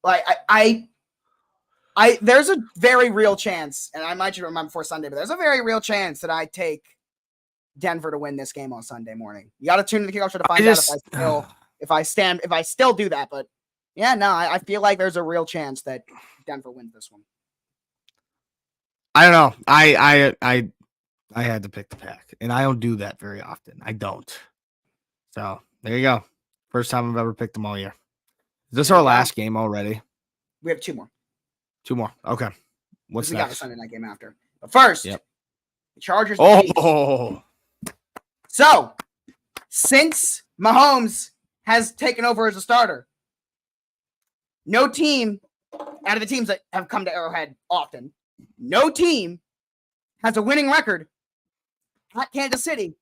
Like I there's a very real chance, and I might just remember before Sunday, but there's a very real chance that I take Denver to win this game on Sunday morning. You got to tune in the kickoff show to find out if I still do that. But yeah, no, I feel like there's a real chance that Denver wins this one. I don't know. I had to pick the Pack, and I don't do that very often. I don't. So there you go. First time I've ever picked them all year. Is this our last game already? We have 2 more. 2 more. Okay. What's we next? got a Sunday night game after. But first, the Chargers. Oh. So since Mahomes has taken over as a starter, no team out of the teams that have come to Arrowhead often, no team has a winning record at Kansas City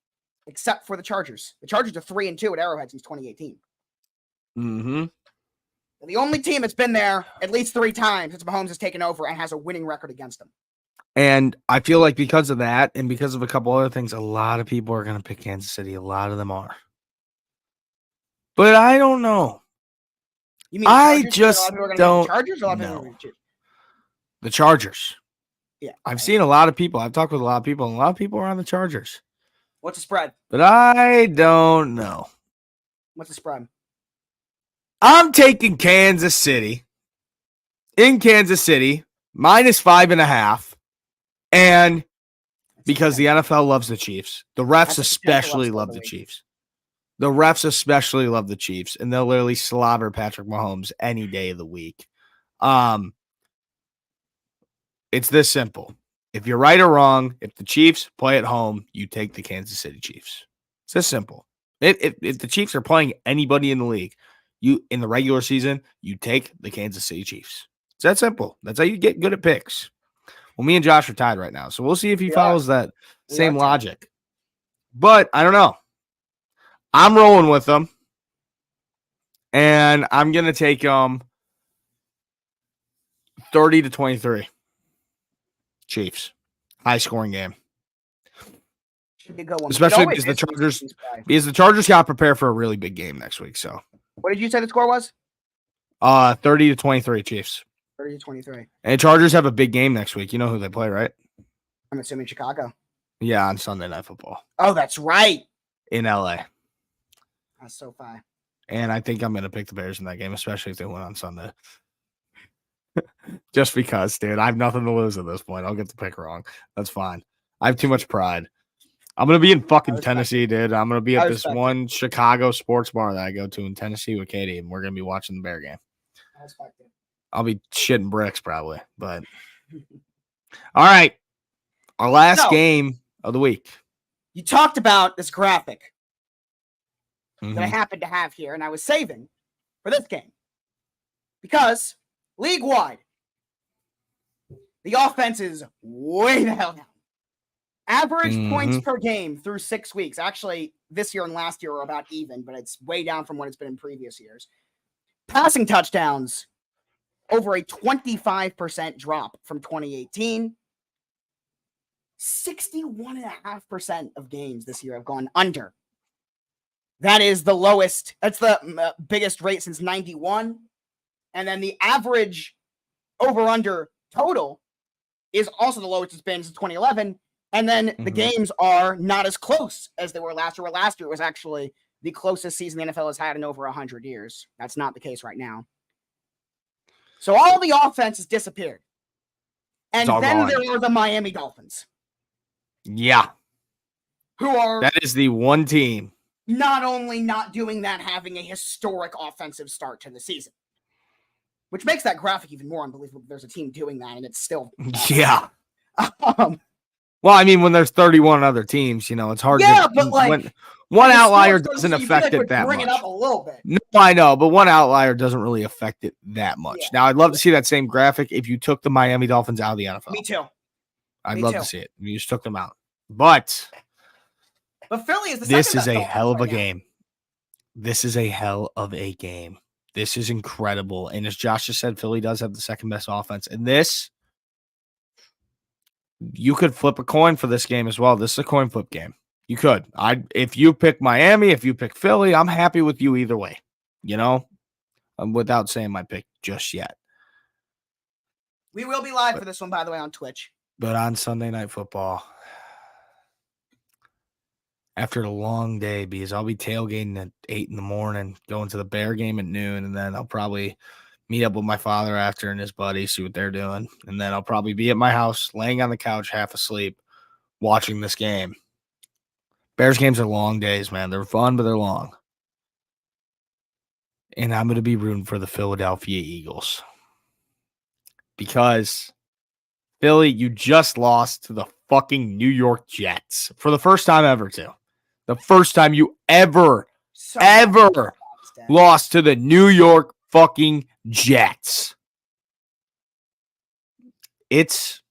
except for the Chargers. The Chargers are 3-2 at Arrowhead since 2018. Mm-hmm. The only team that's been there at least 3 times since Mahomes has taken over and has a winning record against them. And I feel like because of that and because of a couple other things, a lot of people are going to pick Kansas City. A lot of them are. But I don't know. You mean I just don't Chargers or know. The Chargers. Yeah. I've seen a lot of people. I've talked with a lot of people, and a lot of people are on the Chargers. What's the spread? But I don't know. What's the spread? I'm taking Kansas City. In Kansas City, -5.5. And because the NFL loves the Chiefs, the refs especially love the Chiefs. The refs especially love the Chiefs, and they'll literally slobber Patrick Mahomes any day of the week. It's this simple. If you're right or wrong, if the Chiefs play at home, you take the Kansas City Chiefs. It's this simple. If the Chiefs are playing anybody in the league, you in the regular season, you take the Kansas City Chiefs. It's that simple. That's how you get good at picks. Well, me and Josh are tied right now, so we'll see if he follows that same logic. But I don't know. I'm rolling with them, and I'm going to take 30-23. Chiefs. High-scoring game. Should be a good one. Especially because the Chargers got prepared for a really big game next week. So, what did you say the score was? 30-23 Chiefs. 30-23. And Chargers have a big game next week. You know who they play, right? I'm assuming Chicago. Yeah, on Sunday Night Football. Oh, that's right. In LA. That's so fine. And I think I'm going to pick the Bears in that game, especially if they win on Sunday. Just because, dude, I have nothing to lose at this point. I'll get the pick wrong. That's fine. I have too much pride. I'm going to be in fucking Tennessee, dude. I'm going to be at this one Chicago sports bar that I go to in Tennessee with Katie, and we're going to be watching the Bear game. I'll be shitting bricks probably, but all right. Our last game of the week. You talked about this graphic that I happen to have here, and I was saving for this game because league-wide, the offense is way the hell down. Average points per game through 6 weeks. Actually, this year and last year are about even, but it's way down from what it's been in previous years. Passing touchdowns, over a 25% drop from 2018. 61.5% of games this year have gone under. That is the lowest. That's the biggest rate since 91. And then the average over-under total is also the lowest it's been since 2011. And then the games are not as close as they were last year. Where last year was actually the closest season the NFL has had in over 100 years. That's not the case right now. So all the offense has disappeared. And then there are the Miami Dolphins. Yeah. Who are... That is the one team not only not doing that, having a historic offensive start to the season. Which makes that graphic even more unbelievable. There's a team doing that, and it's still Yeah. Um, Well, I mean, when there's 31 other teams, it's hard Yeah, to. but, like, when one the outlier sports doesn't you feel affect like it would that bring much. it up a little bit. No, I know, but one outlier doesn't really affect it that much. Yeah. Now, I'd love to see that same graphic if you took the Miami Dolphins out of the NFL. Me too. I'd Me love too. to see it. You just took them out. But Philly is the this second is best a offense hell of a right now. game. This is a hell of a game. This is incredible. And as Josh just said, Philly does have the second best offense. And this, you could flip a coin for this game as well. This is a coin flip game. You could. If you pick Miami, if you pick Philly, I'm happy with you either way. Without saying my pick just yet. We will be live for this one, by the way, on Twitch. But on Sunday Night Football, after a long day, because I'll be tailgating at 8 in the morning, going to the Bear game at noon, and then I'll probably meet up with my father after and his buddy, see what they're doing. And then I'll probably be at my house, laying on the couch, half asleep, watching this game. Bears games are long days, man. They're fun, but they're long. And I'm going to be rooting for the Philadelphia Eagles. Because, Philly, you just lost to the fucking New York Jets. For the first time ever, too. The first time you ever lost to the New York fucking Jets. It's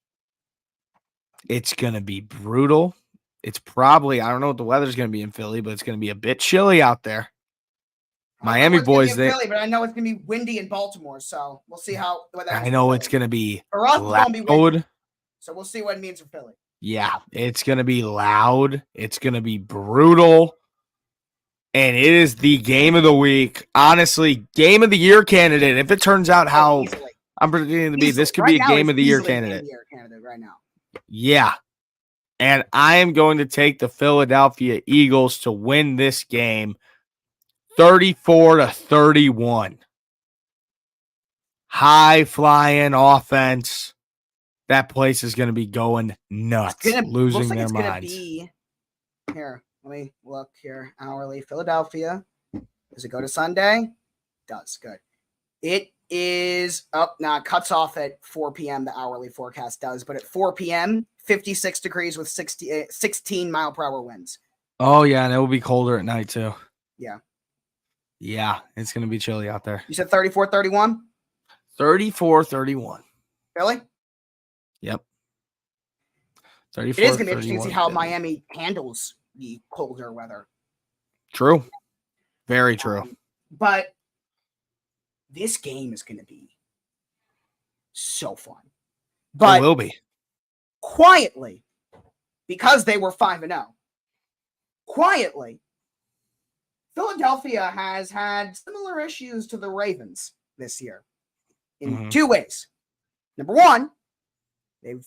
going to be brutal. It's probably, I don't know what the weather's going to be in Philly, but it's going to be a bit chilly out there. Miami boys, Philly, but I know it's going to be windy in Baltimore, so we'll see how. I know it's going to be for us, loud. it's gonna be windy, so we'll see what it means for Philly. Yeah, it's going to be loud. It's going to be brutal. And it is the game of the week. Honestly, game of the year candidate. If it turns out how I'm predicting it to be, this could be a game of the year candidate. Right now. Yeah. And I am going to take the Philadelphia Eagles to win this game 34-31. High flying offense. That place is going to be going nuts, losing their minds. Here, let me look here. Hourly Philadelphia. Does it go to Sunday? It does. Good. It is up now. It cuts off at 4 p.m. The hourly forecast does, but at 4 p.m., 56 degrees with 16 mile per hour winds. Oh yeah, and it will be colder at night too. Yeah. Yeah, it's going to be chilly out there. You said 34-31? 34-31. Really? Yep. 34-31. It is going to be interesting to see how Miami handles the colder weather. True. Very true. But this game is going to be so fun. But it will be. Quietly, because they were 5-0, quietly, Philadelphia has had similar issues to the Ravens this year in two ways. Number one, they've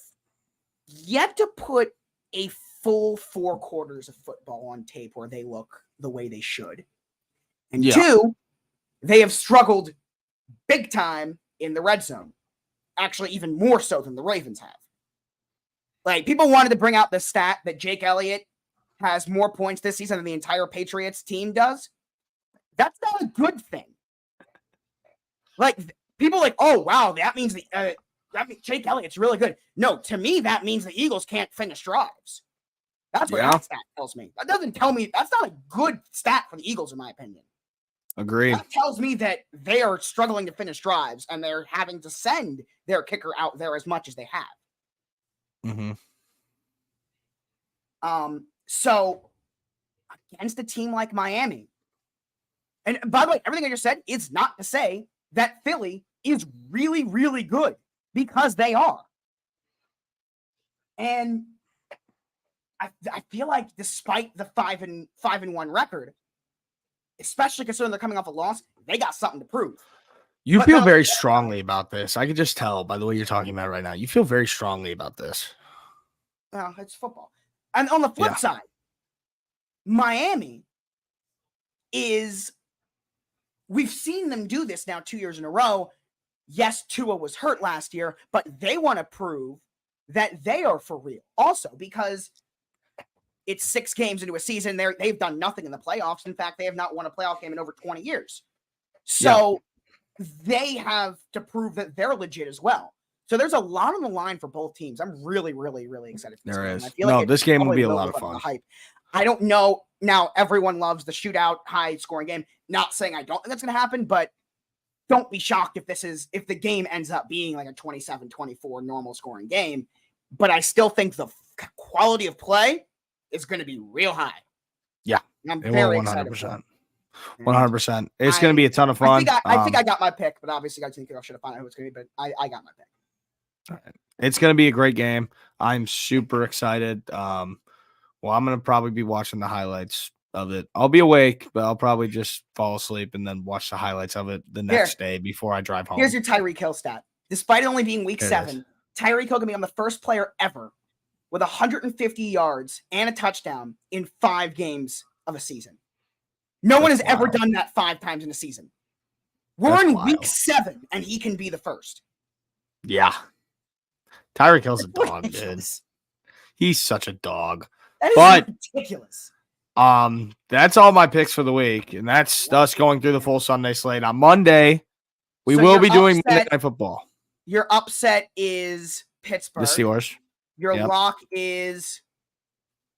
yet to put a full 4 quarters of football on tape where they look the way they should. And two, they have struggled big time in the red zone. Actually, even more so than the Ravens have. Like, people wanted to bring out the stat that Jake Elliott has more points this season than the entire Patriots team does. That's not a good thing. Like, people are like, oh, wow, that means Jake Elliott's really good. No, to me, that means the Eagles can't finish drives. That's what that stat tells me. That doesn't tell me, that's not a good stat for the Eagles, in my opinion. Agreed. That tells me that they are struggling to finish drives and they're having to send their kicker out there as much as they have. Mm-hmm. So against a team like Miami, and by the way, everything I just said is not to say that Philly is really, really good, because they are. And I feel like despite the 5-1 record, especially considering they're coming off a loss, they got something to prove. You feel very strongly about this. I could just tell by the way you're talking about it right now. You feel very strongly about this. Well, it's football. And on the flip side, Miami we've seen them do this now 2 years in a row. Yes, Tua was hurt last year, but they want to prove that they are for real also, because it's 6 games into a season. They've done nothing in the playoffs. In fact, they have not won a playoff game in over 20 years. So they have to prove that they're legit as well. So there's a lot on the line for both teams. I'm really, really, really excited for this There game. is. I feel No, like this game will probably be a lot of live up to fun. the hype. I don't know. Now, everyone loves the shootout, high-scoring game. Not saying I don't think that's going to happen, but don't be shocked if the game ends up being like a 27-24 normal scoring game. But I still think the quality of play is going to be real high. Yeah, and I'm it very will excited. 100%. 100%. It's going to be a ton of fun. I think I got my pick, but obviously I think I should have found out who it's going to be. But I got my pick. All right. It's going to be a great game. I'm super excited. Well, I'm going to probably be watching the highlights of it. I'll be awake, but I'll probably just fall asleep and then watch the highlights of it the next day before I drive home. Here's your Tyreek Hill stat. Despite it only being week 7, Tyreek Hill can become the first player ever with 150 yards and a touchdown in 5 games of a season. No one has ever done that 5 times in a season. We're in week 7, and he can be the first. Yeah. Tyreek Hill's a dog, dude. He's such a dog. That is ridiculous. That's all my picks for the week, and that's us going through the full Sunday slate. On Monday, we will be doing Monday Night Football. Your upset is Pittsburgh. The Steelers. Your lock is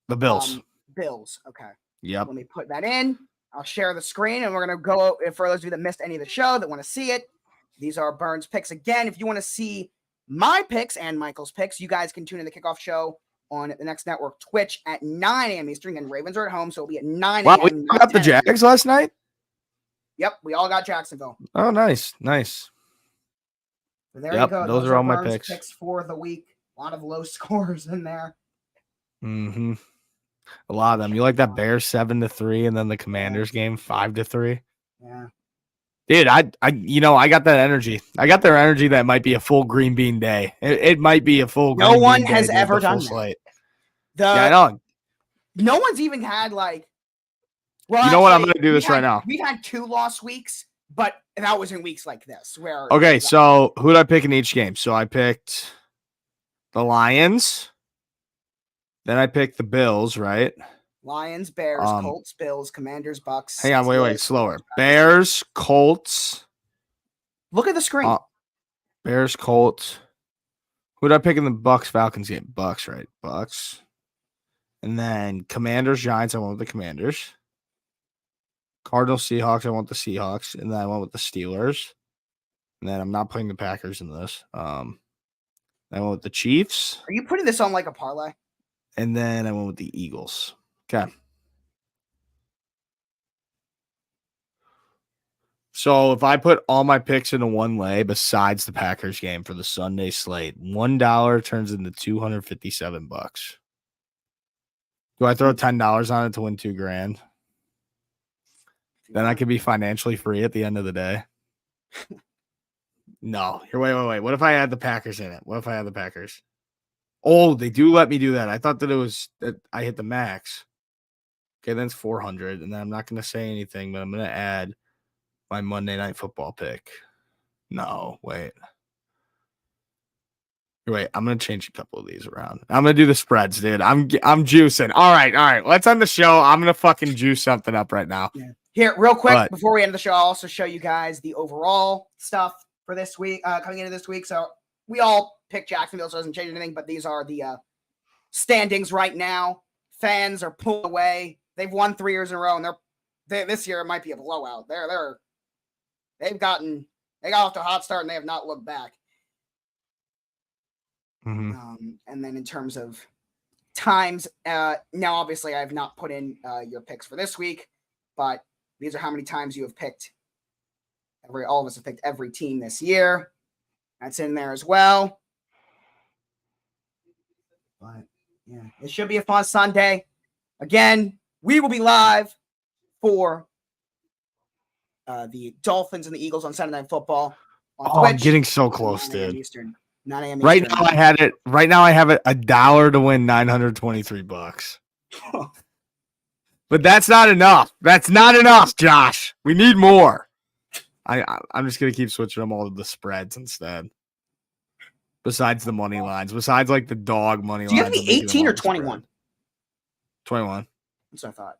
the Bills. Bills. Okay. Yep. Let me put that in. I'll share the screen, and we're going to go, for those of you that missed any of the show that want to see it, these are Burns' picks. Again, if you want to see my picks and Michael's picks, you guys can tune in the kickoff show on the Next Network Twitch at 9 a.m. Eastern, and Ravens are at home, so it'll be at 9 a.m. Wow, we got the Jags last night? Yep, we all got Jacksonville. Oh, nice. Nice. So there you go. Those are all my Burns' picks for the week. A lot of low scores in there. Mm-hmm. A lot of them. You like that Bears 7-3, and then the Commanders game 5-3. Yeah. Dude, I got that energy. I got their energy that might be a full green bean day. It might be a full. No one has ever done that. I know. No one's even had like. Well, you know what? I'm going to do this right now. We've had 2 loss weeks, but that was in weeks like this where. Okay, so who did I pick in each game? So I picked the Lions. Then I picked the Bills, right? Lions, Bears, Colts, Bills, Commanders, Bucks. Hang on, wait, slower. Bears, Colts. Look at the screen. Bears, Colts. Who did I pick in the Bucks-Falcons game? Bucks, right? Bucks. And then Commanders, Giants, I went with the Commanders. Cardinals, Seahawks, I went with the Seahawks. And then I went with the Steelers. And then I'm not putting the Packers in this. I went with the Chiefs. Are you putting this on like a parlay? And then I went with the Eagles. Okay. So if I put all my picks into one lay besides the Packers game for the Sunday slate, $1 turns into $257. Do I throw $10 on it to win $2,000? Then I could be financially free at the end of the day. No. Here, wait. What if I add the Packers in it? What if I add the Packers? Oh, they do let me do that. I thought that it was that I hit the max. Okay, then it's 400, and then I'm not going to say anything, but I'm going to add my Monday Night Football pick. No, wait. I'm going to change a couple of these around. I'm going to do the spreads, dude. I'm juicing. All right. Let's end the show. I'm going to fucking juice something up right now. Yeah. Here, real quick, before we end the show, I'll also show you guys the overall stuff for this week, coming into this week. So we all picked Jacksonville, so it doesn't change anything, but these are the standings right now. Fans are pulling away. They've won 3 years in a row, and this year it might be a blowout. They got off to a hot start, and they have not looked back. Mm-hmm. And then in terms of times, now obviously I have not put in your picks for this week, but these are how many times you have picked. All of us have picked every team this year. That's in there as well. But yeah, it should be a fun Sunday. Again, we will be live for the Dolphins and the Eagles on Sunday Night Football on Twitch. I'm getting so close, 9 a.m. dude. Eastern. 9 a.m. Right Eastern. now I had it. Right now I have it $1 to win $923. But that's not enough. That's not enough, Josh. We need more. I'm just gonna keep switching them all to the spreads instead. Besides the money lines, besides like the dog money lines. Do you have to be 18 or 21? 21. That's what I thought.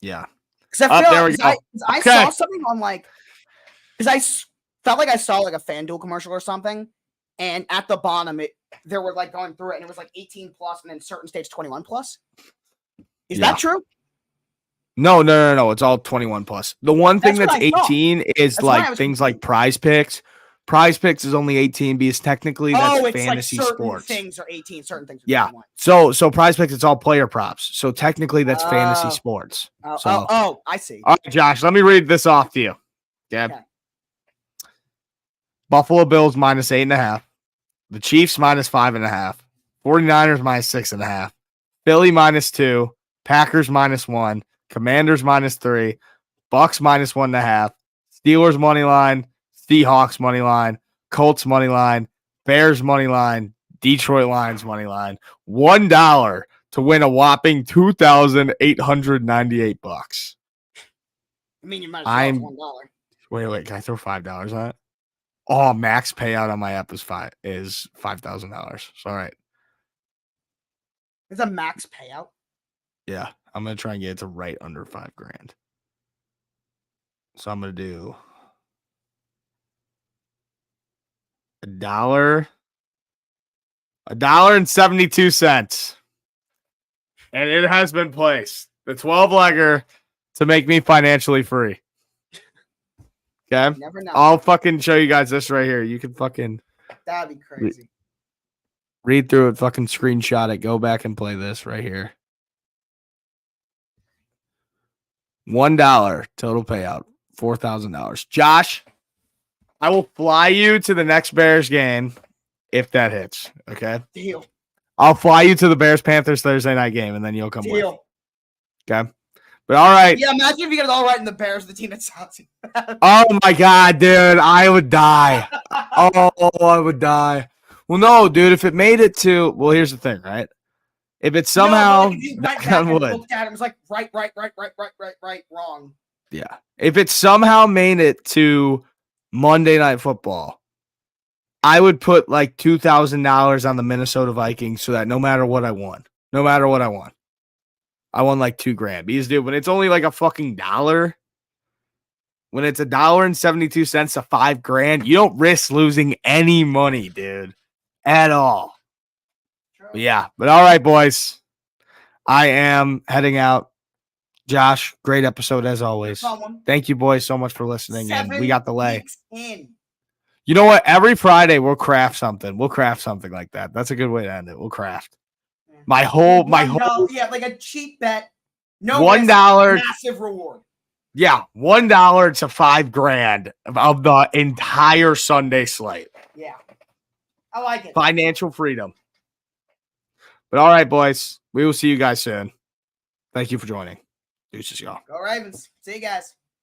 Yeah. Because I there we go. I saw something on like, because felt like I saw like a FanDuel commercial or something, and at the bottom there were like going through it, and it was like 18 plus, and then certain states 21 plus. Is that true? No. It's all 21 plus. The one thing that's 18 is like things like Prize Picks. Prize Picks is only 18 because technically that's fantasy like sports. Certain things are 18, certain things are 21. So Prize Picks, it's all player props. So technically that's fantasy sports. I see. All right, Josh, let me read this off to you. Okay. Buffalo Bills -8.5. The Chiefs -5.5. 49ers -6.5. Philly -2. Packers -1. Commanders -3. Bucks -1.5. Steelers money line. Seahawks money line. Colts money line. Bears money line. Detroit Lions money line. $1 to win a whopping $2,898. I mean, you might as well $1. Wait. Can I throw $5 on it? Oh, max payout on my app is $5,000. All right. It's a max payout. Yeah, I'm gonna try and get it to right under $5,000. So I'm gonna do $1.72, and it has been placed. The 12-legger to make me financially free. Okay, never know. I'll fucking show you guys this right here. You can fucking that'd be crazy. Read through it, fucking screenshot it, go back and play this right here. $1 total payout, $4,000. Josh, I will fly you to the next Bears game if that hits. Okay. Deal. I'll fly you to the Bears-Panthers Thursday night game, and then you'll come with. Okay. But all right. Yeah, imagine if you get it all right and the Bears, the team that sounds. Oh my God, dude. I would die. I would die. Well, no, dude, if it made it to, well, here's the thing, right? If it somehow looked at it, it was like right, wrong. Yeah. If it somehow made it to Monday Night Football, I would put like $2,000 on the Minnesota Vikings so that no matter what I won, I won like $2,000. Because, dude, when it's only like a fucking dollar, when it's $1.72 to $5,000, you don't risk losing any money, dude, at all. But yeah, but all right, boys. I am heading out. Josh, great episode as always. Thank you, boys, so much for listening. And we got the lay. You know what? Every Friday we'll craft something. We'll craft something like that. That's a good way to end it. We'll craft. My whole yeah, like a cheap bet. No $1 massive reward. Yeah, $1 to $5,000 of the entire Sunday slate. Yeah. I like it. Financial freedom. But all right, boys. We will see you guys soon. Thank you for joining. Deuces, y'all. Go Ravens. See you guys.